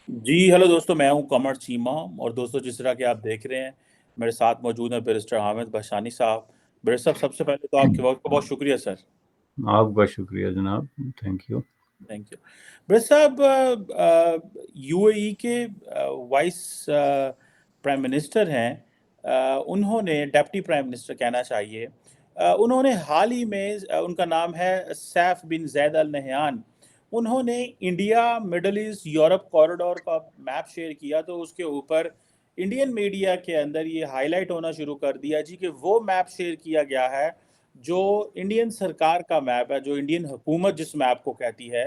جی hello دوستوں، میں ہوں قمر چیمہ، اور دوستوں جس طرح کہ آپ دیکھ رہے ہیں میرے ساتھ موجود ہیں بیرسٹر حامد بھاشانی صاحب۔ بیرسٹر صاحب، سب سے پہلے تو آپ کے وقت کا بہت شکریہ سر۔ آپ کا شکریہ جناب، thank you. Thank you barrister صاحب۔ یو اے ای کے وائس پرائم منسٹر ہیں، انہوں نے ڈپٹی پرائم منسٹر کہنا چاہیے، انہوں نے حال ہی میں، ان کا نام ہے سیف بن زید ال نہیان، انہوں نے India Middle East Europe corridor کا میپ شیئر کیا، تو اس کے اوپر انڈین میڈیا کے اندر یہ ہائی لائٹ ہونا شروع کر دیا جی کہ وہ میپ شیئر کیا گیا ہے جو انڈین سرکار کا میپ ہے، جو انڈین حکومت جس میپ کو کہتی ہے،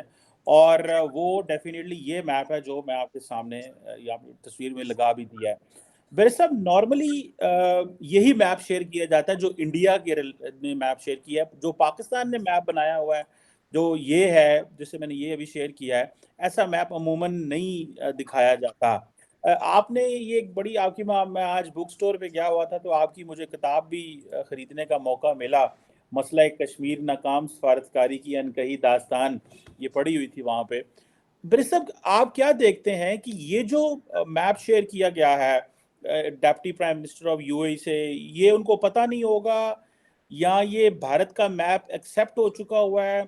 اور وہ ڈیفینیٹلی یہ میپ ہے جو میں آپ کے سامنے یا تصویر میں لگا بھی دیا ہے۔ میرے صاحب، نارملی یہی میپ شیئر کیا جاتا ہے جو انڈیا کے نے میپ شیئر کیا ہے، جو پاکستان نے میپ بنایا ہوا ہے جو یہ ہے، جسے میں نے یہ ابھی شیئر کیا ہے، ایسا میپ عموماً نہیں دکھایا جاتا۔ آپ نے یہ ایک بڑی، آپ کی میں آج بک سٹور پہ گیا ہوا تھا تو آپ کی مجھے کتاب بھی خریدنے کا موقع ملا، مسئلہ کشمیر ناکام سفارتکاری کی انکہی داستان، یہ پڑھی ہوئی تھی وہاں پہ۔ بر صاحب، آپ کیا دیکھتے ہیں کہ یہ جو میپ شیئر کیا گیا ہے deputy prime minister of U A سے، یہ ان کو پتہ نہیں ہوگا یا یہ بھارت کا میپ ایکسیپٹ ہو چکا ہوا ہے؟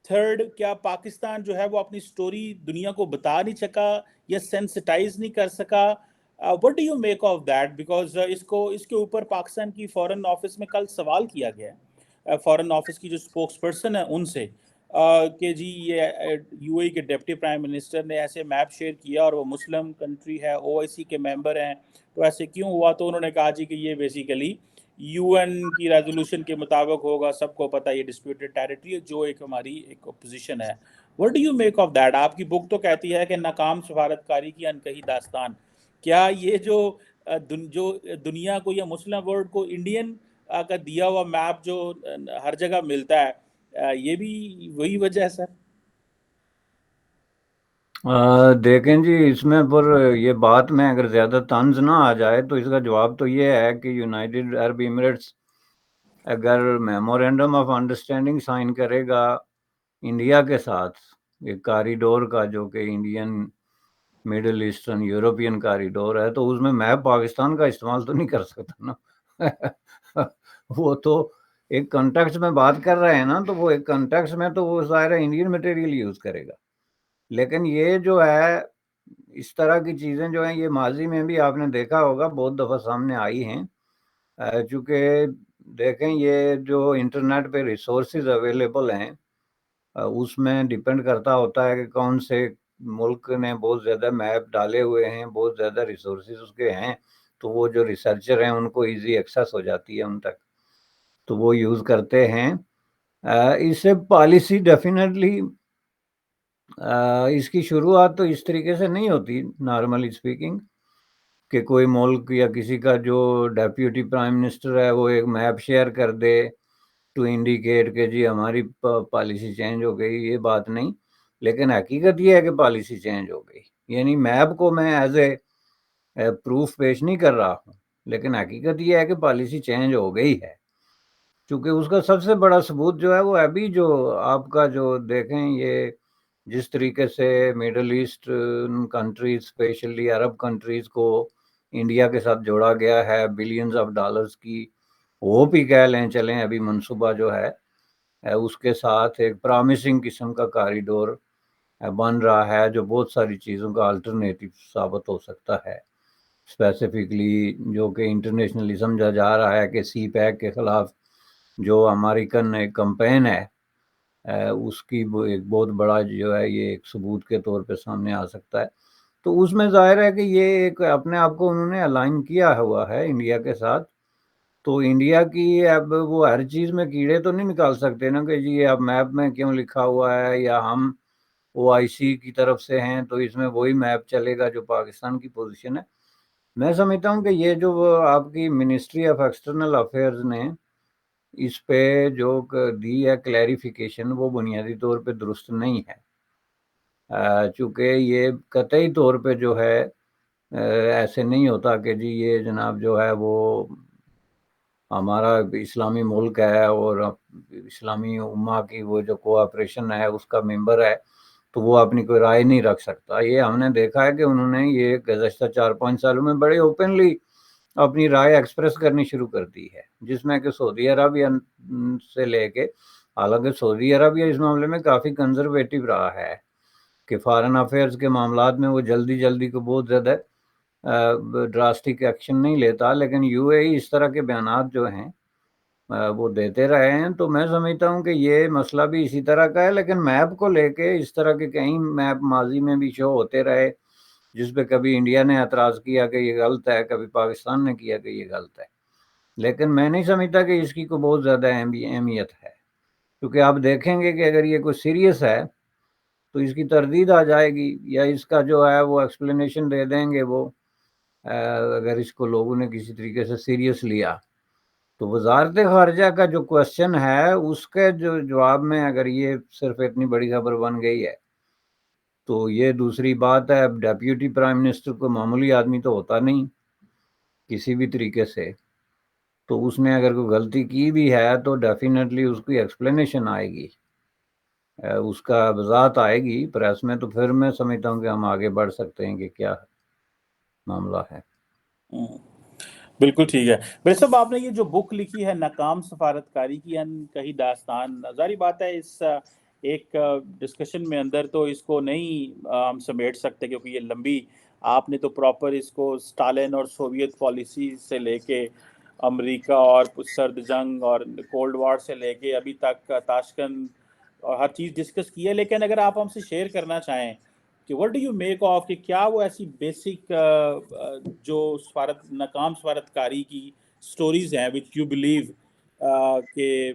تھرڈ، کیا پاکستان جو ہے وہ اپنی سٹوری دنیا کو بتا نہیں سکا یا سینسٹائز نہیں کر سکا؟ What do you make of that? Because اس کے اوپر پاکستان کی فورن آفس میں کل سوال کیا گیا ہے، فورن آفس کی جو اسپوکس پرسن ہے ان سے، کہ جی یہ یو اے کے ڈپٹی پرائم منسٹر نے ایسے میپ شیئر کیا اور وہ مسلم کنٹری ہے، او آئی سی کے ممبر ہیں، تو ایسے کیوں ہوا؟ تو انہوں نے کہا جی کہ یہ بیسیکلی یو این کی ریزولوشن کے مطابق ہوگا، سب کو پتہ یہ ڈسپیوٹڈ ٹیریٹری ہے جو ایک ہماری ایک پوزیشن ہے۔ What do you make of that? آپ کی بک تو کہتی ہے کہ ناکام سفارتکاری کی انکہی داستان، کیا یہ جو جو دنیا کو یا مسلم ورلڈ کو انڈین کا دیا ہوا میپ جو ہر جگہ ملتا ہے، یہ بھی وہی وجہ ہے سر؟ دیکھیں جی، اس میں پر یہ بات میں اگر زیادہ طنز نہ آ جائے تو اس کا جواب تو یہ ہے کہ یونائٹڈ عرب ایمریٹس اگر میمورینڈم آف انڈرسٹینڈنگ سائن کرے گا انڈیا کے ساتھ، ایک کاریڈور کا جو کہ Indian middle eastern European corridor ہے، تو اس میں میپ پاکستان کا استعمال تو نہیں کر سکتا نا وہ تو ایک کنٹیکسٹ میں بات کر رہے ہیں نا، تو وہ ایک کنٹیکسٹ میں تو وہ ظاہر انڈین مٹیریل یوز کرے گا۔ لیکن یہ جو ہے، اس طرح کی چیزیں جو ہیں، یہ ماضی میں بھی آپ نے دیکھا ہوگا بہت دفعہ سامنے آئی ہیں، چونکہ دیکھیں یہ جو انٹرنیٹ پہ ریسورسز اویلیبل ہیں، اس میں ڈیپینڈ کرتا ہوتا ہے کہ کون سے ملک نے بہت زیادہ میپ ڈالے ہوئے ہیں، بہت زیادہ ریسورسز اس کے ہیں، تو وہ جو ریسرچر ہیں ان کو ایزی ایکسیس ہو جاتی ہے ان تک، تو وہ یوز کرتے ہیں۔ اس سے پالیسی ڈیفینیٹلی اس کی شروعات تو اس طریقے سے نہیں ہوتی نارملی اسپیکنگ، کہ کوئی ملک یا کسی کا جو ڈیپیوٹی پرائم منسٹر ہے وہ ایک میپ شیئر کر دے ٹو انڈیکیٹ کہ جی ہماری پالیسی چینج ہو گئی، یہ بات نہیں۔ لیکن حقیقت یہ ہے کہ پالیسی چینج ہو گئی، یعنی میپ کو میں ایز اے پروف پیش نہیں کر رہا ہوں، لیکن حقیقت یہ ہے کہ پالیسی چینج ہو گئی ہے، چونکہ اس کا سب سے بڑا ثبوت جو ہے وہ ابھی جو آپ کا جو دیکھیں، یہ جس طریقے سے مڈل ایسٹ کنٹریز اسپیشلی عرب کنٹریز کو انڈیا کے ساتھ جوڑا گیا ہے بلینز آف ڈالرز کی، وہ بھی کہہ لیں چلیں ابھی منصوبہ جو ہے اس کے ساتھ ایک پرامسنگ قسم کا کاریڈور بن رہا ہے جو بہت ساری چیزوں کا الٹرنیٹو ثابت ہو سکتا ہے، اسپیسیفکلی جو کہ انٹرنیشنلی سمجھا جا رہا ہے کہ سی پیک کے خلاف جو امریکن ایک کمپین ہے، اس کی ایک بہت بڑا جو ہے یہ ایک ثبوت کے طور پہ سامنے آ سکتا ہے۔ تو اس میں ظاہر ہے کہ یہ ایک اپنے آپ کو انہوں نے الائن کیا ہوا ہے انڈیا کے ساتھ، تو انڈیا کی اب وہ ہر چیز میں کیڑے تو نہیں نکال سکتے نا کہ جی اب میپ میں کیوں لکھا ہوا ہے، یا ہم او آئی سی کی طرف سے ہیں تو اس میں وہی میپ چلے گا جو پاکستان کی پوزیشن ہے۔ میں سمجھتا ہوں کہ یہ جو آپ کی منسٹری آف ایکسٹرنل افیئرز نے اس پہ جو دی ہے کلیریفیکیشن، وہ بنیادی طور پہ درست نہیں ہے، چونکہ یہ قطعی طور پہ جو ہے ایسے نہیں ہوتا کہ جی یہ جناب جو ہے وہ ہمارا اسلامی ملک ہے اور اسلامی امہ کی وہ جو کوآپریشن ہے اس کا ممبر ہے، تو وہ اپنی کوئی رائے نہیں رکھ سکتا. یہ ہم نے دیکھا ہے کہ انہوں نے یہ گزشتہ 4-5 سالوں میں بڑے اوپنلی اپنی رائے ایکسپریس کرنی شروع کر دی ہے، جس میں کہ سعودی عربیہ سے لے کے، حالانکہ سعودی عربیہ اس معاملے میں کافی کنزرویٹو رہا ہے کہ فارن افیئرز کے معاملات میں وہ جلدی کو بہت زیادہ ڈراسٹک ایکشن نہیں لیتا، لیکن یو اے ای اس طرح کے بیانات جو ہیں وہ دیتے رہے ہیں. تو میں سمجھتا ہوں کہ یہ مسئلہ بھی اسی طرح کا ہے، لیکن میپ کو لے کے اس طرح کے کئی میپ ماضی میں بھی شو ہوتے رہے، جس پہ کبھی انڈیا نے اعتراض کیا کہ یہ غلط ہے، کبھی پاکستان نے کیا کہ یہ غلط ہے. لیکن میں نہیں سمجھتا کہ اس کی کوئی بہت زیادہ اہمیت ہے، کیونکہ آپ دیکھیں گے کہ اگر یہ کوئی سیریس ہے تو اس کی تردید آ جائے گی، یا اس کا جو ہے وہ ایکسپلینیشن دے دیں گے وہ، اگر اس کو لوگوں نے کسی طریقے سے سیریس لیا. تو وزارت خارجہ کا جو کوشچن ہے اس کے جو جواب میں اگر یہ صرف اتنی بڑی خبر بن گئی ہے تو یہ دوسری بات ہے. اب ڈیپیوٹی پرائم منسٹر کو معمولی آدمی تو ہوتا نہیں کسی بھی طریقے سے، تو اس نے اگر کوئی غلطی کی بھی ہے تو ڈیفینیٹلی اس کی ایکسپلینیشن آئے گی، اس کا وضاحت آئے گی پریس میں. تو پھر میں سمجھتا ہوں کہ ہم آگے بڑھ سکتے ہیں کہ کیا معاملہ ہے. بالکل ٹھیک ہے. بھائی صاحب، آپ نے یہ جو بک لکھی ہے ناکام سفارتکاری کی کہیں داستان، ظاہری بات ہے اس ایک ڈسکشن میں اندر تو اس کو نہیں ہم سمیٹ سکتے، کیونکہ یہ لمبی، آپ نے تو پراپر اس کو سٹالن اور سوویت پالیسی سے لے کے امریکہ اور سرد جنگ اور کولڈ وار سے لے کے ابھی تک تاشکند اور ہر چیز ڈسکس کی ہے. لیکن اگر آپ ہم سے شیئر کرنا چاہیں کہ what do you make of کہ کیا وہ ایسی بیسک جو ناکام سفارتکاری کی سٹوریز ہیں which you believe کہ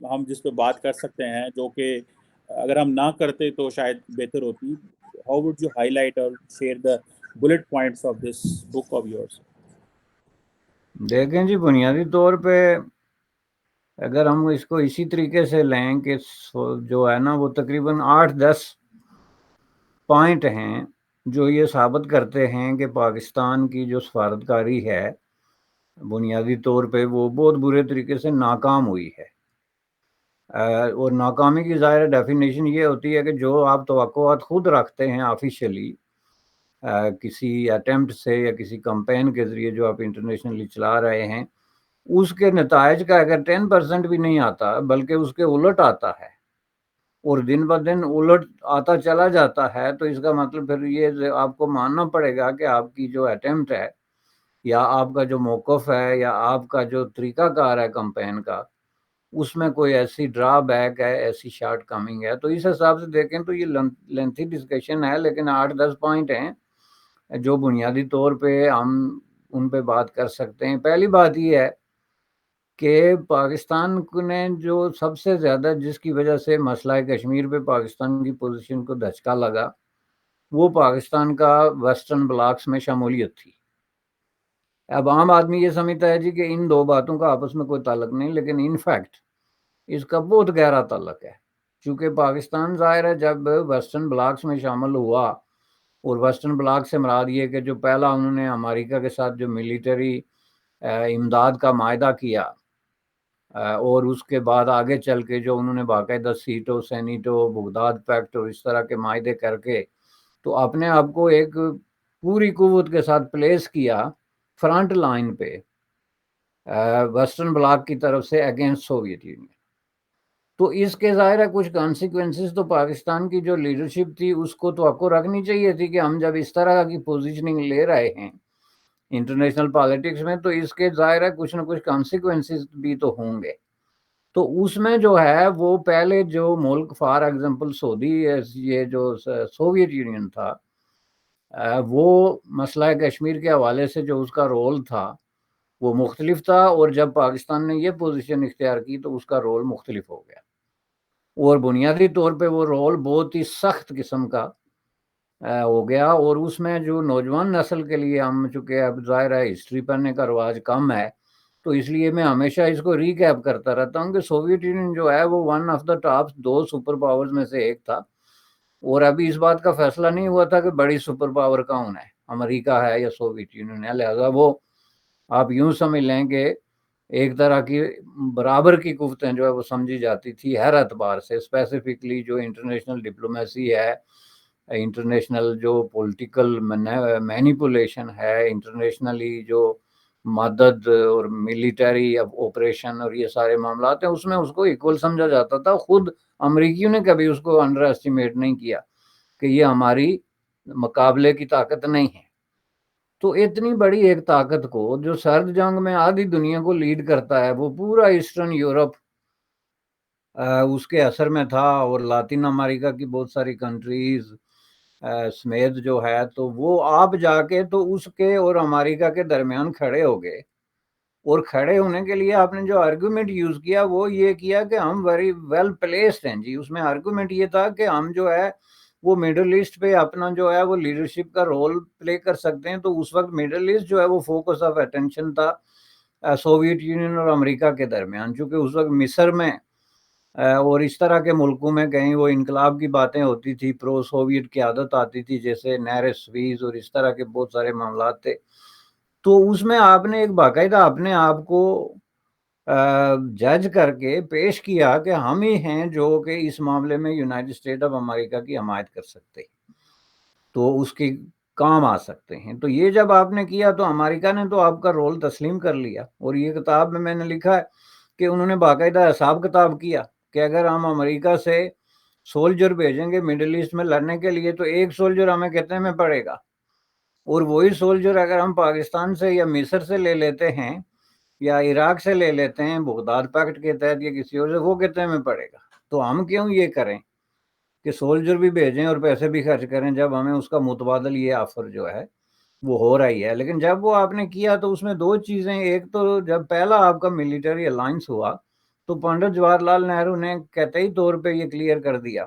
ہم جس پہ بات کر سکتے ہیں، جو کہ اگر ہم نہ کرتے تو شاید بہتر ہوتی. how would you highlight or share the bullet points of this book of yours؟ دیکھیں جی، بنیادی طور پہ اگر ہم اس کو اسی طریقے سے لیں کہ جو ہے نا وہ تقریباً 8-10 پوائنٹ ہیں جو یہ ثابت کرتے ہیں کہ پاکستان کی جو سفارتکاری ہے بنیادی طور پہ وہ بہت برے طریقے سے ناکام ہوئی ہے. اور ناکامی کی ظاہر ڈیفینیشن یہ ہوتی ہے کہ جو آپ توقعات خود رکھتے ہیں آفیشیلی کسی اٹیمپٹ سے یا کسی کمپین کے ذریعے جو آپ انٹرنیشنلی چلا رہے ہیں، اس کے نتائج کا اگر 10% بھی نہیں آتا بلکہ اس کے الٹ آتا ہے اور دن بہ دن الٹ آتا چلا جاتا ہے، تو اس کا مطلب پھر یہ آپ کو ماننا پڑے گا کہ آپ کی جو اٹیمپٹ ہے یا آپ کا جو موقف ہے یا آپ کا جو طریقہ کار ہے کمپین کا، اس میں کوئی ایسی ڈرا بیک ہے، ایسی شارٹ کمنگ ہے. تو اس حساب سے دیکھیں تو یہ لینتھی ڈسکشن ہے، لیکن 8-10 پوائنٹ ہیں جو بنیادی طور پہ ہم ان پہ بات کر سکتے ہیں. پہلی بات یہ ہے کہ پاکستان نے جو سب سے زیادہ جس کی وجہ سے مسئلہ کشمیر پہ پاکستان کی پوزیشن کو دھچکا لگا، وہ پاکستان کا ویسٹرن بلاکس میں شمولیت تھی. اب عام آدمی یہ سمجھتا ہے جی کہ ان دو باتوں کا آپس میں کوئی تعلق نہیں، لیکن ان فیکٹ اس کا بہت گہرا تعلق ہے. چونکہ پاکستان ظاہر ہے جب ویسٹرن بلاکس میں شامل ہوا، اور ویسٹرن بلاک سے مراد یہ کہ جو پہلا انہوں نے امریکہ کے ساتھ جو ملیٹری امداد کا معاہدہ کیا، اور اس کے بعد آگے چل کے جو انہوں نے باقاعدہ سیٹو، سینیٹو، بغداد پیکٹ اور اس طرح کے معاہدے کر کے تو اپنے آپ کو ایک پوری قوت کے ساتھ پلیس کیا فرنٹ لائن پہ ویسٹرن بلاک کی طرف سے اگینسٹ سوویت یونین. تو اس کے ظاہر ہے کچھ کانسیکوینسز تو پاکستان کی جو لیڈرشپ تھی اس کو توقع رکھنی چاہیے تھی کہ ہم جب اس طرح کی پوزیشننگ لے رہے ہیں انٹرنیشنل پالیٹکس میں تو اس کے ظاہر ہے کچھ نہ کچھ کانسیکوینسز بھی تو ہوں گے. تو اس میں جو ہے وہ پہلے جو ملک فار ایگزامپل سعودی، یہ جو سوویت یونین تھا، وہ مسئلہ کشمیر کے حوالے سے جو اس کا رول تھا وہ مختلف تھا، اور جب پاکستان نے یہ پوزیشن اختیار کی تو اس کا رول مختلف ہو گیا، اور بنیادی طور پہ وہ رول بہت ہی سخت قسم کا ہو گیا. اور اس میں جو نوجوان نسل کے لیے ہم چونکہ اب ظاہر ہے ہسٹری پڑھنے کا رواج کم ہے، تو اس لیے میں ہمیشہ اس کو ریکیپ کرتا رہتا ہوں کہ سوویت یونین جو ہے وہ one of the top 2 super powers میں سے ایک تھا، اور ابھی اس بات کا فیصلہ نہیں ہوا تھا کہ بڑی سپر پاور کون ہے، امریکہ ہے یا سوویت یونین ہے. لہذا وہ آپ یوں سمجھ لیں کہ ایک طرح کی برابر کی قوتیں جو ہے وہ سمجھی جاتی تھی ہر اعتبار سے، اسپیسیفکلی جو انٹرنیشنل ڈپلومیسی ہے، انٹرنیشنل جو پولیٹیکل مینیپولیشن ہے، انٹرنیشنلی جو مدد اور ملٹری آپریشن اور یہ سارے معاملات ہیں، اس میں اس کو ایکول سمجھا جاتا تھا. خود امریکیوں نے کبھی اس کو انڈر ایسٹیمیٹ نہیں کیا کہ یہ ہماری مقابلے کی طاقت نہیں ہے. تو اتنی بڑی ایک طاقت کو جو سرد جنگ میں آدھی دنیا کو لیڈ کرتا ہے، وہ پورا ایسٹرن یورپ اس کے اثر میں تھا، اور لاطین امریکہ کی بہت ساری کنٹریز سمیت جو ہے، تو وہ آپ جا کے تو اس کے اور امریکہ کے درمیان کھڑے ہو گئے. اور کھڑے ہونے کے لیے آپ نے جو آرگومنٹ یوز کیا وہ یہ کیا کہ ہم ویری ویل پلیسڈ ہیں جی. اس میں آرگومنٹ یہ تھا کہ ہم جو ہے وہ مڈل ایسٹ پہ اپنا جو ہے وہ لیڈرشپ کا رول پلے کر سکتے ہیں. تو اس وقت مڈل ایسٹ جو ہے وہ فوکس آف اٹینشن تھا سوویت یونین اور امریکہ کے درمیان، چونکہ اس وقت مصر میں اور اس طرح کے ملکوں میں کہیں وہ انقلاب کی باتیں ہوتی تھی، پرو سوویت قیادت آتی تھی، جیسے نیر سویز اور اس طرح کے بہت سارے معاملات تھے. تو اس میں آپ نے ایک باقاعدہ اپنے آپ کو جج کر کے پیش کیا کہ ہم ہی ہیں جو کہ اس معاملے میں یونائٹڈ اسٹیٹ آف امریکہ کی حمایت کر سکتے ہیں، تو اس کی کام آ سکتے ہیں. تو یہ جب آپ نے کیا تو امریکہ نے تو آپ کا رول تسلیم کر لیا. اور یہ کتاب میں نے لکھا ہے کہ انہوں نے باقاعدہ حساب کتاب کیا کہ اگر ہم امریکہ سے سولجر بھیجیں گے مڈل ایسٹ میں لڑنے کے لیے تو ایک سولجر ہمیں کتنے میں پڑے گا، اور وہی سولجر اگر ہم پاکستان سے یا مصر سے لے لیتے ہیں یا عراق سے لے لیتے ہیں بغداد پیکٹ کے تحت یا کسی اور سے، وہ کتنے میں پڑے گا. تو ہم کیوں یہ کریں کہ سولجر بھی بھیجیں اور پیسے بھی خرچ کریں جب ہمیں اس کا متبادل یہ آفر جو ہے وہ ہو رہی ہے. لیکن جب وہ آپ نے کیا تو اس میں دو چیزیں، ایک تو جب پہلا آپ کا ملٹری الائنس ہوا تو پنڈت جواہر لال نہرو نے قطعی طور پہ یہ کلیئر کر دیا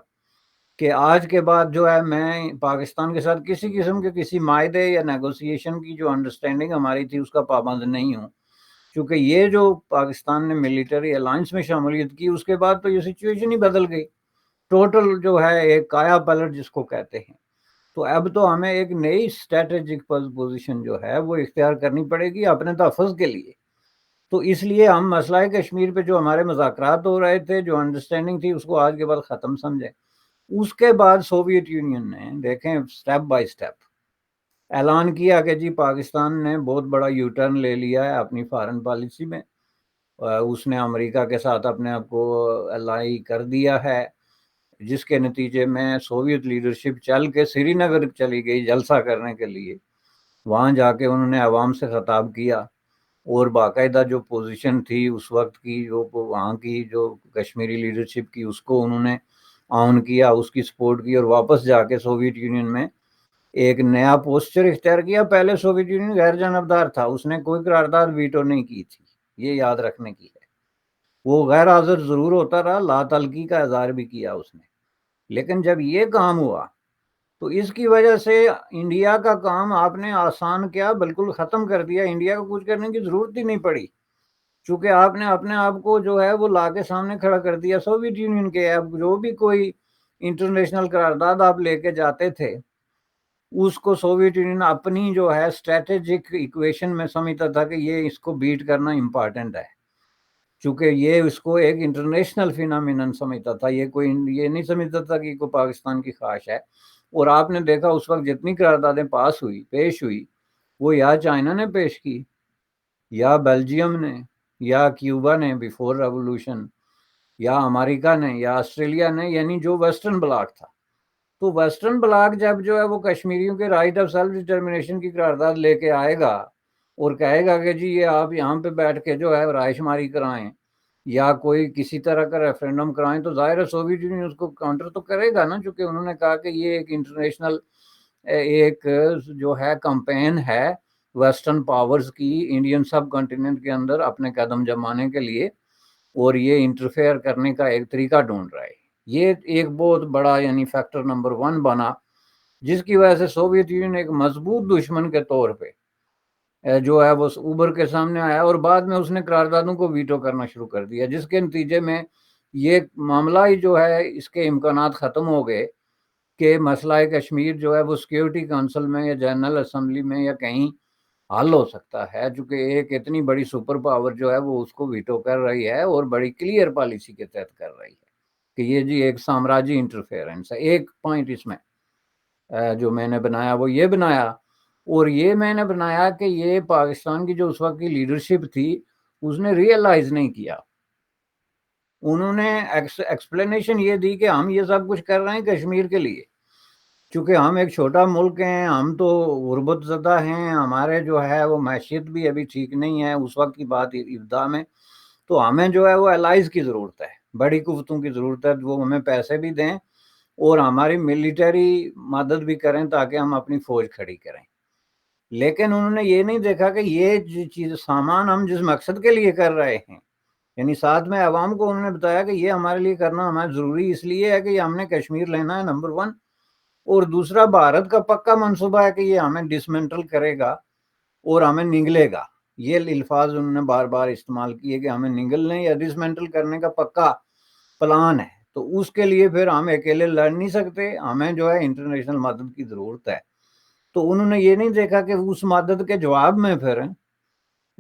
کہ آج کے بعد جو ہے میں پاکستان کے ساتھ کسی قسم کے کسی معاہدے یا نیگوسیشن کی جو انڈرسٹینڈنگ ہماری تھی اس کا پابند نہیں ہوں. چونکہ یہ جو پاکستان نے ملٹری الائنس میں شمولیت کی اس کے بعد تو یہ سچویشن ہی بدل گئی، ٹوٹل جو ہے ایک کایا پلٹ جس کو کہتے ہیں. تو اب تو ہمیں ایک نئی اسٹریٹجک پوزیشن جو ہے وہ اختیار کرنی پڑے گی اپنے تحفظ کے لیے. تو اس لیے ہم مسئلہ کشمیر پہ جو ہمارے مذاکرات ہو رہے تھے، جو انڈرسٹینڈنگ تھی، اس کو آج کے بعد ختم سمجھیں. اس کے بعد سوویت یونین نے دیکھیں سٹیپ بائی سٹیپ اعلان کیا کہ جی پاکستان نے بہت بڑا یو ٹرن لے لیا ہے اپنی فارن پالیسی میں، اس نے امریکہ کے ساتھ اپنے آپ کو الائی کر دیا ہے، جس کے نتیجے میں سوویت لیڈرشپ چل کے سری نگر چلی گئی جلسہ کرنے کے لیے. وہاں جا کے انہوں نے عوام سے خطاب کیا اور باقاعدہ جو پوزیشن تھی اس وقت کی، جو وہاں کی جو کشمیری لیڈرشپ کی، اس کو انہوں نے آن کیا، اس کی سپورٹ کی، اور واپس جا کے سوویت یونین میں ایک نیا پوسچر اختیار کیا. پہلے سوویت یونین غیر جانبدار تھا، اس نے کوئی قرارداد ویٹو نہیں کی تھی، یہ یاد رکھنے کی ہے. وہ غیر حاضر ضرور ہوتا رہا، لا تعلقی کا اظہار بھی کیا اس نے. لیکن جب یہ کام ہوا تو اس کی وجہ سے انڈیا کا کام آپ نے آسان کیا، بالکل ختم کر دیا. انڈیا کو کچھ کرنے کی ضرورت ہی نہیں پڑی، چونکہ آپ نے اپنے آپ کو جو ہے وہ لا کے سامنے کھڑا کر دیا سوویت یونین کے. اب جو بھی کوئی انٹرنیشنل قرارداد آپ لے کے جاتے تھے اس کو سوویت یونین اپنی جو ہے اسٹریٹجک ایکویشن میں سمجھتا تھا کہ یہ اس کو بیٹ کرنا امپارٹنٹ ہے، چونکہ یہ اس کو ایک انٹرنیشنل فینامینن سمجھتا تھا، یہ نہیں سمجھتا تھا کہ یہ کوئی پاکستان کی خواہش ہے. اور آپ نے دیکھا اس وقت جتنی قراردادیں پیش ہوئی وہ یا چائنا نے پیش کی، یا بیلجیم نے، یا کیوبا نے بیفور ریولوشن، یا امریکہ نے، یا آسٹریلیا نے، یعنی جو ویسٹرن بلاک تھا. تو ویسٹرن بلاک جب جو ہے وہ کشمیریوں کے رائٹ آف سیلف ڈٹرمنیشن کی قرارداد لے کے آئے گا اور کہے گا کہ جی یہ آپ یہاں پہ بیٹھ کے جو ہے رائے شماری کرائیں یا کوئی کسی طرح کا ریفرینڈم کرائیں، تو ظاہر ہے سوویت یونین اس کو کاؤنٹر تو کرے گا نا، چونکہ انہوں نے کہا کہ یہ ایک انٹرنیشنل ایک جو ہے کمپین ہے ویسٹرن پاورز کی انڈین سب کنٹیننٹ کے اندر اپنے قدم جمانے کے لیے، اور یہ انٹرفیئر کرنے کا ایک طریقہ ڈھونڈ رہا ہے. یہ ایک بہت بڑا یعنی فیکٹر نمبر 1 بنا، جس کی وجہ سے سوویت یونین ایک مضبوط دشمن کے طور پہ جو ہے وہ ابھر کے سامنے آیا، اور بعد میں اس نے قراردادوں کو ویٹو کرنا شروع کر دیا، جس کے نتیجے میں یہ معاملہ ہی جو ہے اس کے امکانات ختم ہو گئے کہ مسئلہ کشمیر جو ہے وہ سیکیورٹی کونسل میں یا جنرل اسمبلی میں یا کہیں حل ہو سکتا ہے، چونکہ ایک اتنی بڑی سپر پاور جو ہے وہ اس کو ویٹو کر رہی ہے اور بڑی کلیئر پالیسی کے تحت کر رہی ہے کہ یہ جی ایک سامراجی انٹرفیئرنس ہے۔ ایک پوائنٹ اس میں جو میں نے بنایا وہ یہ بنایا، اور یہ میں نے بنایا کہ یہ پاکستان کی جو اس وقت کی لیڈرشپ تھی اس نے ریئلائز نہیں کیا، انہوں نے ایکسپلینیشن یہ دی کہ ہم یہ سب کچھ کر رہے ہیں کشمیر کے لیے، چونکہ ہم ایک چھوٹا ملک ہیں، ہم تو غربت زدہ ہیں، ہمارے جو ہے وہ معیشت بھی ابھی ٹھیک نہیں ہے اس وقت کی بات ابتدا میں، تو ہمیں جو ہے وہ الائز کی ضرورت ہے، بڑی قوتوں کی ضرورت ہے، وہ ہمیں پیسے بھی دیں اور ہماری ملٹری مدد بھی کریں تاکہ ہم اپنی فوج کھڑی کریں۔ لیکن انہوں نے یہ نہیں دیکھا کہ یہ چیز سامان ہم جس مقصد کے لیے کر رہے ہیں، یعنی ساتھ میں عوام کو انہوں نے بتایا کہ یہ ہمارے لیے کرنا ہمارا ضروری اس لیے ہے کہ یہ ہم نے کشمیر لینا ہے نمبر 1، اور دوسرا بھارت کا پکا منصوبہ ہے کہ یہ ہمیں ڈسمنٹل کرے گا اور ہمیں نگلے گا۔ یہ الفاظ انہوں نے بار بار استعمال کیے کہ ہمیں نگلنے یا ڈسمنٹل کرنے کا پکا پلان ہے، تو اس کے لیے پھر ہم اکیلے لڑ نہیں سکتے، ہمیں جو ہے انٹرنیشنل مدد کی ضرورت ہے۔ تو انہوں نے یہ نہیں دیکھا کہ اس مدد کے جواب میں پھر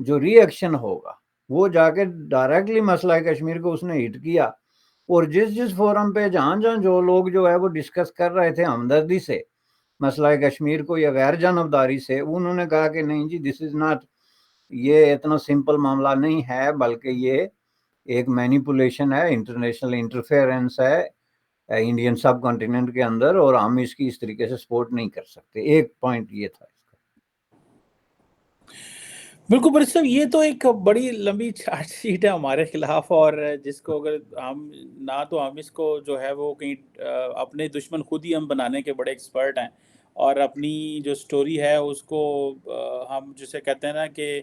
جو ری ایکشن ہوگا وہ جا کے ڈائریکٹلی مسئلہ کشمیر کو اس نے ہٹ کیا، اور جس فورم پہ جہاں جو لوگ جو ہے وہ ڈسکس کر رہے تھے ہمدردی سے مسئلہ کشمیر کو یا غیر جانبداری سے، انہوں نے کہا کہ نہیں جی دس از ناٹ، یہ اتنا سمپل معاملہ نہیں ہے، بلکہ یہ ایک مینیپولیشن ہے، انٹرنیشنل انٹرفیئرنس ہے انڈین سب کانٹیننٹ کے اندر، اور ہم اس کی اس طریقے سے سپورٹ نہیں کر سکتے۔ ایک پوائنٹ یہ تھا اس کا۔ بالکل بڑی صاحب، یہ تو ایک بڑی لمبی چارج شیٹ ہے ہمارے خلاف، اور جس کو اگر ہم نہ تو ہم اس کو جو ہے وہ کہیں اپنے دشمن خود ہی ہم بنانے کے بڑے ایکسپرٹ ہیں، اور اپنی جو سٹوری ہے اس کو ہم جسے کہتے ہیں نا کہ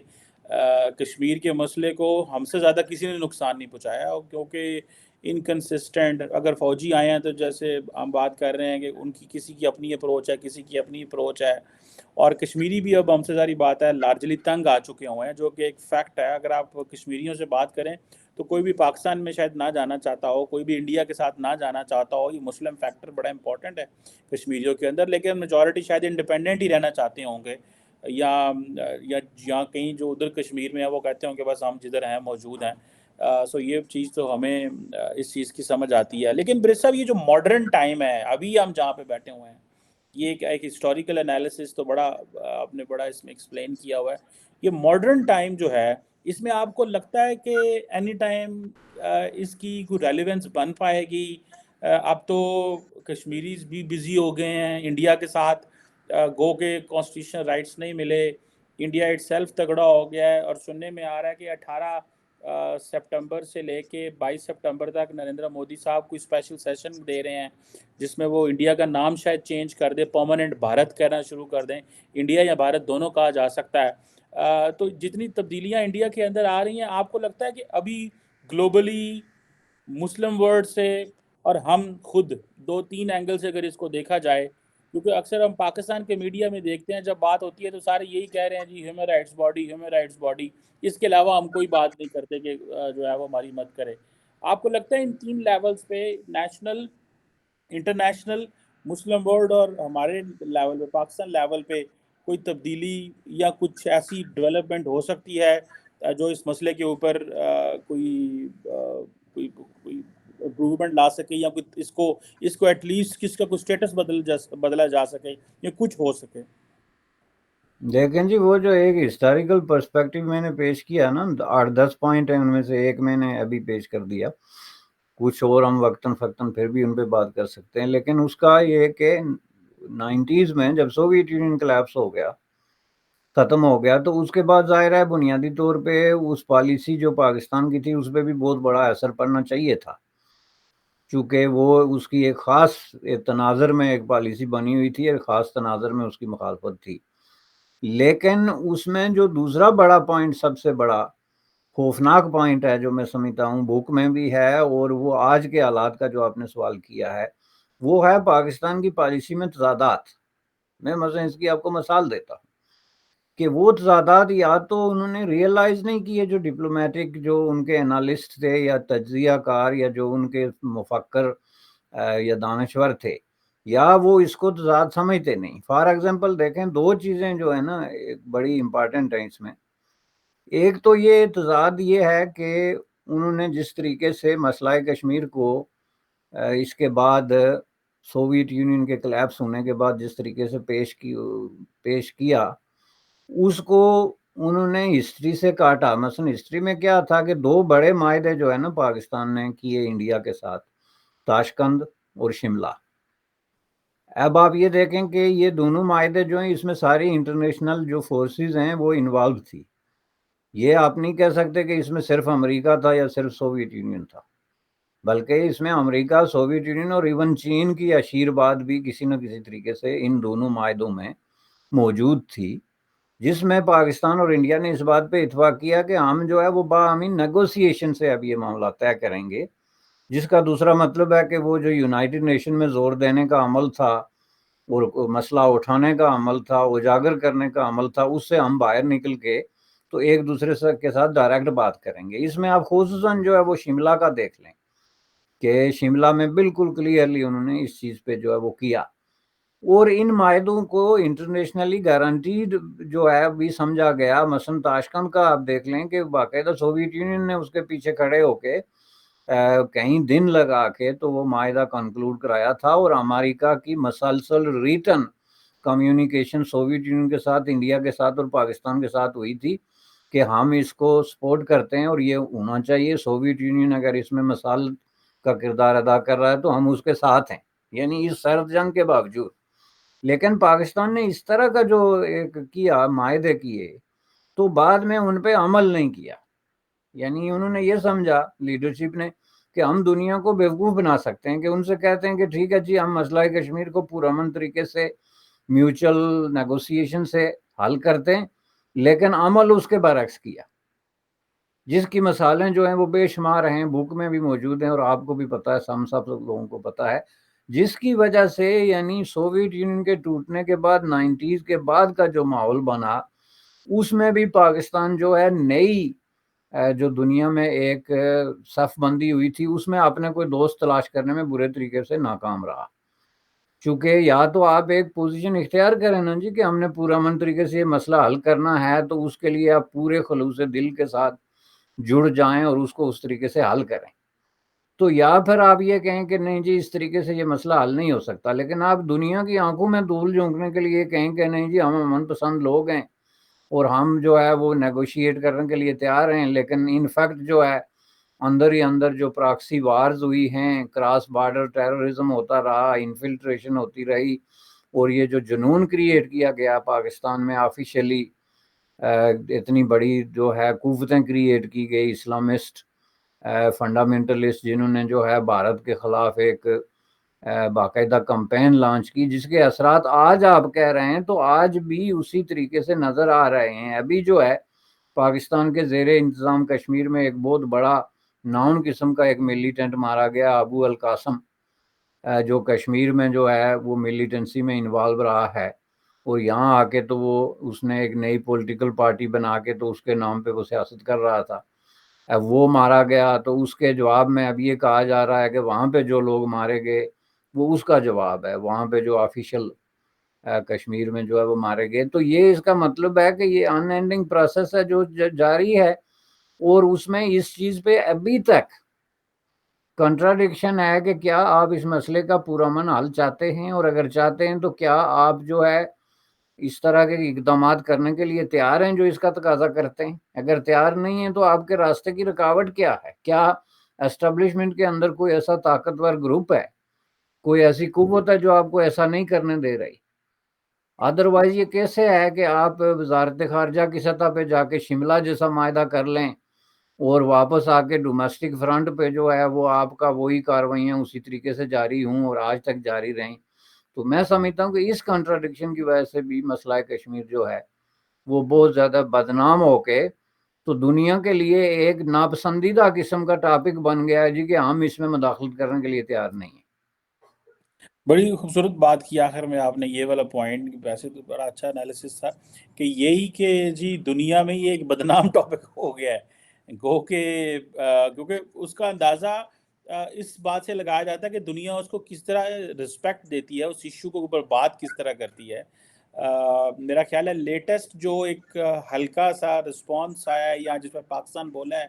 کشمیر کے مسئلے کو ہم سے زیادہ کسی نے نقصان نہیں پہنچایا، کیونکہ انکنسسٹنٹ اگر فوجی آئے ہیں تو جیسے ہم بات کر رہے ہیں کہ ان کی کسی کی اپنی اپروچ ہے، کسی کی اپنی اپروچ ہے، اور کشمیری بھی اب ہم سے ساری بات ہے لارجلی تنگ آ چکے ہوئے ہیں، جو کہ ایک فیکٹ ہے۔ اگر آپ کشمیریوں سے بات کریں تو کوئی بھی پاکستان میں شاید نہ جانا چاہتا ہو، کوئی بھی انڈیا کے ساتھ نہ جانا چاہتا ہو، یہ مسلم فیکٹر بڑا امپورٹنٹ ہے کشمیریوں کے اندر، لیکن میجورٹی شاید انڈیپینڈنٹ ہی رہنا چاہتے ہوں گے، یا کہیں جو ادھر کشمیر میں ہے وہ کہتے ہوں کہ بس ہم جدھر ہیں موجود ہیں۔ سو یہ چیز تو ہمیں اس چیز کی سمجھ آتی ہے، لیکن برس صاحب یہ جو ماڈرن ٹائم ہے ابھی ہم جہاں پہ بیٹھے ہوئے ہیں، یہ ایک ہسٹوریکل انالیسس تو بڑا آپ نے بڑا اس میں ایکسپلین کیا ہوا ہے، یہ ماڈرن ٹائم جو ہے اس میں آپ کو لگتا ہے کہ اینی ٹائم اس کی کوئی ریلیونس بن پائے گی؟ اب تو کشمیریز بھی بزی ہو گئے ہیں انڈیا کے ساتھ، گو کے کانسٹیٹیوشنل رائٹس نہیں ملے، انڈیا اٹ سیلف تگڑا ہو گیا ہے، اور سننے میں آ رہا ہے کہ 18 سپٹمبر سے لے کے 22 سپٹمبر تک نریندر مودی صاحب کوئی اسپیشل سیشن دے رہے ہیں جس میں وہ انڈیا کا نام شاید چینج کر دے، پرماننٹ بھارت کہنا شروع کر دیں، انڈیا یا بھارت دونوں کہا جا سکتا ہے۔ تو جتنی تبدیلیاں انڈیا کے اندر آ رہی ہیں، آپ کو لگتا ہے کہ ابھی گلوبلی مسلم ورلڈ سے اور ہم خود دو تین اینگل سے اگر اس کو دیکھا جائے، کیونکہ اکثر ہم پاکستان کے میڈیا میں دیکھتے ہیں جب بات ہوتی ہے تو سارے یہی کہہ رہے ہیں جی human rights body, human rights body, اس کے علاوہ ہم کوئی بات نہیں کرتے کہ جو ہے وہ ہماری مدد کرے۔ آپ کو لگتا ہے ان تین لیولز پہ، نیشنل، انٹرنیشنل، مسلم ورلڈ اور ہمارے لیول پہ پاکستان لیول پہ کوئی تبدیلی یا کچھ ایسی ڈیولپمنٹ ہو سکتی ہے جو اس مسئلے کے اوپر کوئی امپروومنٹ لا سکے، یا اس کو ایٹ لیسٹ کس کا کوئی اسٹیٹس بدلا جا سکے یا کچھ ہو سکے؟ دیکھیں جی وہ جو ایک ہسٹوریکل پرسپیکٹو میں نے پیش کیا نا، 8-10 پوائنٹ ہیں، ان میں سے ایک میں نے ابھی پیش کر دیا، کچھ اور ہم وقتاً فقتاً پھر بھی ان پہ بات کر سکتے ہیں، لیکن اس کا یہ کہ 90s میں جب سوویت یونین کلیپس ہو گیا، ختم ہو گیا، تو اس کے بعد ظاہر ہے بنیادی طور پہ اس پالیسی جو پاکستان کی تھی اس پہ بھی بہت بڑا اثر پڑنا چاہیے تھا، چونکہ وہ اس کی ایک خاص تناظر میں ایک پالیسی بنی ہوئی تھی، ایک خاص تناظر میں اس کی مخالفت تھی، لیکن اس میں جو دوسرا بڑا پوائنٹ، سب سے بڑا خوفناک پوائنٹ ہے جو میں سمجھتا ہوں بک میں بھی ہے، اور وہ آج کے حالات کا جو آپ نے سوال کیا ہے، وہ ہے پاکستان کی پالیسی میں تضادات۔ میں مثلا اس کی آپ کو مثال دیتا ہوں کہ وہ تضادات یا تو انہوں نے ریئلائز نہیں کیے، جو ڈپلومیٹک جو ان کے انالسٹ تھے یا تجزیہ کار یا جو ان کے مفکر یا دانشور تھے، یا وہ اس کو تضاد سمجھتے نہیں. فار ایگزامپل دیکھیں 2 چیزیں جو ہے نا ایک بڑی امپارٹنٹ ہیں اس میں. ایک تو یہ تضاد یہ ہے کہ انہوں نے جس طریقے سے مسئلہ کشمیر کو اس کے بعد سوویت یونین کے کلیپس ہونے کے بعد جس طریقے سے پیش کیا اس کو انہوں نے ہسٹری سے کاٹا. مثلا ہسٹری میں کیا تھا کہ 2 بڑے معاہدے جو ہے نا پاکستان نے کیے انڈیا کے ساتھ، تاشقند اور شملہ. اب آپ یہ دیکھیں کہ یہ دونوں معاہدے جو ہیں اس میں ساری انٹرنیشنل جو فورسز ہیں وہ انوالو تھی. یہ آپ نہیں کہہ سکتے کہ اس میں صرف امریکہ تھا یا صرف سوویت یونین تھا، بلکہ اس میں امریکہ، سوویت یونین اور ایون چین کی آشیرواد بھی کسی نہ کسی طریقے سے ان دونوں معاہدوں میں موجود تھی، جس میں پاکستان اور انڈیا نے اس بات پہ اتفاق کیا کہ ہم جو ہے وہ باہمی نیگوسیشن سے اب یہ معاملہ طے کریں گے. جس کا دوسرا مطلب ہے کہ وہ جو یونائٹڈ نیشن میں زور دینے کا عمل تھا اور مسئلہ اٹھانے کا عمل تھا، اجاگر کرنے کا عمل تھا، اس سے ہم باہر نکل کے تو ایک دوسرے کے ساتھ ڈائریکٹ بات کریں گے. اس میں آپ خصوصاً جو ہے وہ شملہ کا دیکھ لیں کہ شملہ میں بالکل کلیئرلی انہوں نے اس چیز پہ جو ہے وہ کیا، اور ان معاہدوں کو انٹرنیشنلی گارنٹیڈ جو ہے بھی سمجھا گیا. مثلا تاشقند کا آپ دیکھ لیں کہ باقاعدہ سوویت یونین نے اس کے پیچھے کھڑے ہو کے کہیں دن لگا کے تو وہ معاہدہ کنکلوڈ کرایا تھا، اور امریکہ کی مسلسل ریٹن کمیونیکیشن سوویت یونین کے ساتھ، انڈیا کے ساتھ اور پاکستان کے ساتھ ہوئی تھی کہ ہم اس کو سپورٹ کرتے ہیں اور یہ ہونا چاہیے. سوویت یونین اگر اس میں مثال کا کردار ادا کر رہا ہے تو ہم اس کے ساتھ ہیں، یعنی اس سرد جنگ کے باوجود. لیکن پاکستان نے اس طرح کا جو ایک کیا معاہدے کیے تو بعد میں ان پہ عمل نہیں کیا. یعنی انہوں نے یہ سمجھا لیڈرشپ نے کہ ہم دنیا کو بیوقوف بنا سکتے ہیں، کہ ان سے کہتے ہیں کہ ٹھیک ہے جی ہم مسئلہ کشمیر کو پرامن طریقے سے میوچل نیگوسیشن سے حل کرتے ہیں، لیکن عمل اس کے برعکس کیا، جس کی مثالیں جو ہیں وہ بے شمار ہیں، بک میں بھی موجود ہیں اور آپ کو بھی پتہ ہے، ہم سب لوگوں کو پتہ ہے. جس کی وجہ سے یعنی سوویت یونین کے ٹوٹنے کے بعد 90s کے بعد کا جو ماحول بنا اس میں بھی پاکستان جو ہے نئی جو دنیا میں ایک صف بندی ہوئی تھی اس میں اپنے کوئی دوست تلاش کرنے میں برے طریقے سے ناکام رہا. چونکہ یا تو آپ ایک پوزیشن اختیار کریں نا جی کہ ہم نے پورا من طریقے سے یہ مسئلہ حل کرنا ہے، تو اس کے لیے آپ پورے خلوص دل کے ساتھ جڑ جائیں اور اس کو اس طریقے سے حل کریں. تو یا پھر آپ یہ کہیں کہ نہیں جی اس طریقے سے یہ مسئلہ حل نہیں ہو سکتا، لیکن آپ دنیا کی آنکھوں میں دھول جھونکنے کے لیے کہیں کہ نہیں جی ہم امن پسند لوگ ہیں اور ہم جو ہے وہ نیگوشیٹ کرنے کے لیے تیار ہیں، لیکن ان فیکٹ جو ہے اندر ہی اندر جو پراکسی وارز ہوئی ہیں، کراس بارڈر ٹیررزم ہوتا رہا، انفلٹریشن ہوتی رہی، اور یہ جو جنون کریٹ کیا گیا پاکستان میں آفیشیلی اتنی بڑی جو ہے قوتیں کریٹ کی گئی اسلامسٹ فنڈامنٹلسٹ، جنہوں نے جو ہے بھارت کے خلاف ایک باقاعدہ کمپین لانچ کی، جس کے اثرات آج آپ کہہ رہے ہیں تو آج بھی اسی طریقے سے نظر آ رہے ہیں. ابھی جو ہے پاکستان کے زیر انتظام کشمیر میں ایک بہت بڑا ناؤن قسم کا ایک ملیٹنٹ مارا گیا، ابو القاسم، جو کشمیر میں جو ہے وہ ملیٹنسی میں انوالو رہا ہے، اور یہاں آ کے تو وہ اس نے ایک نئی پولیٹیکل پارٹی بنا کے تو اس کے نام پہ وہ سیاست کر رہا تھا. وہ مارا گیا تو اس کے جواب میں اب یہ کہا جا رہا ہے کہ وہاں پہ جو لوگ مارے گئے وہ اس کا جواب ہے، وہاں پہ جو آفیشل کشمیر میں جو ہے وہ مارے گئے. تو یہ اس کا مطلب ہے کہ یہ ان اینڈنگ پروسیس ہے جو جاری ہے، اور اس میں اس چیز پہ ابھی تک کنٹراڈکشن ہے کہ کیا آپ اس مسئلے کا پرامن حل چاہتے ہیں، اور اگر چاہتے ہیں تو کیا آپ جو ہے اس طرح کے اقدامات کرنے کے لیے تیار ہیں جو اس کا تقاضا کرتے ہیں. اگر تیار نہیں ہیں تو آپ کے راستے کی رکاوٹ کیا ہے؟ کیا اسٹیبلشمنٹ کے اندر کوئی ایسا طاقتور گروپ ہے، کوئی ایسی قوت ہے جو آپ کو ایسا نہیں کرنے دے رہی؟ ادروائز یہ کیسے ہے کہ آپ وزارت خارجہ کی سطح پہ جا کے شملہ جیسا معاہدہ کر لیں اور واپس آ کے ڈومیسٹک فرنٹ پہ جو ہے وہ آپ کا وہی کارروائیاں اسی طریقے سے جاری ہوں اور آج تک جاری رہیں؟ تو میں سمجھتا ہوں کہ اس کنٹراڈکشن کی وجہ سے بھی مسئلہ کشمیر جو ہے وہ بہت زیادہ بدنام ہو کے تو دنیا کے لیے ایک ناپسندیدہ قسم کا ٹاپک بن گیا ہے جی کہ ہم اس میں مداخلت کرنے کے لیے تیار نہیں ہیں. بڑی خوبصورت بات کی آخر میں آپ نے یہ والا پوائنٹ، ویسے تو بڑا اچھا انالیسس تھا کہ یہی کہ جی دنیا میں یہ ایک بدنام ٹاپک ہو گیا ہے، گو کہ کیونکہ اس کا اندازہ اس بات سے لگایا جاتا ہے کہ دنیا اس کو کس طرح رسپیکٹ دیتی ہے، اس ایشو کے اوپر بات کس طرح کرتی ہے. میرا خیال ہے لیٹسٹ جو ایک ہلکا سا رسپانس آیا ہے یا جس میں پاکستان بولا ہے،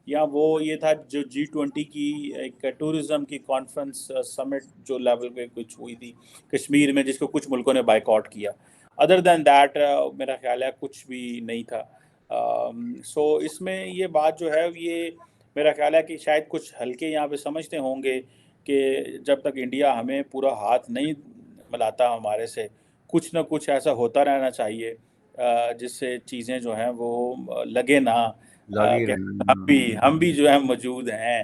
یا وہ یہ تھا جو G20 کی ایک ٹورزم کی کانفرنس سمٹ جو لیول پہ کچھ ہوئی تھی کشمیر میں، جس کو کچھ ملکوں نے بائیکاٹ کیا. ادر دین دیٹ میرا خیال ہے کچھ بھی نہیں تھا. سو اس میں یہ بات جو ہے یہ میرا خیال ہے کہ شاید کچھ ہلکے یہاں پہ سمجھتے ہوں گے کہ جب تک انڈیا ہمیں پورا ہاتھ نہیں ملاتا ہمارے سے، کچھ نہ کچھ ایسا ہوتا رہنا چاہیے جس سے چیزیں جو ہیں وہ لگے نہ لگی کہ رہی. ہم بھی جو ہے موجود ہیں.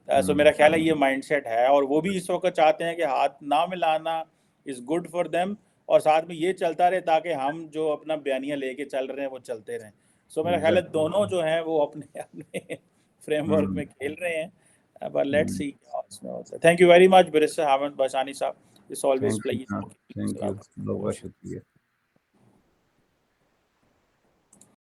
سو میرا خیال ہے یہ مائنڈ سیٹ ہے، اور وہ بھی اس وقت چاہتے ہیں کہ ہاتھ نہ ملانا از گڈ فار دیم، اور ساتھ میں یہ چلتا رہے تاکہ ہم جو اپنا بیانیہ لے کے چل رہے ہیں وہ چلتے رہیں. سو میرا خیال ہے دونوں جو ہیں وہ اپنے اپنے فریم ورک میں کھیل رہے ہیں. But let's see کیا اس میں ہوتا ہے. Thank you very much, Barrister Hamid Bashani صاحب. It's always thank you pleasure. Thank you, بہت بہت شکریہ.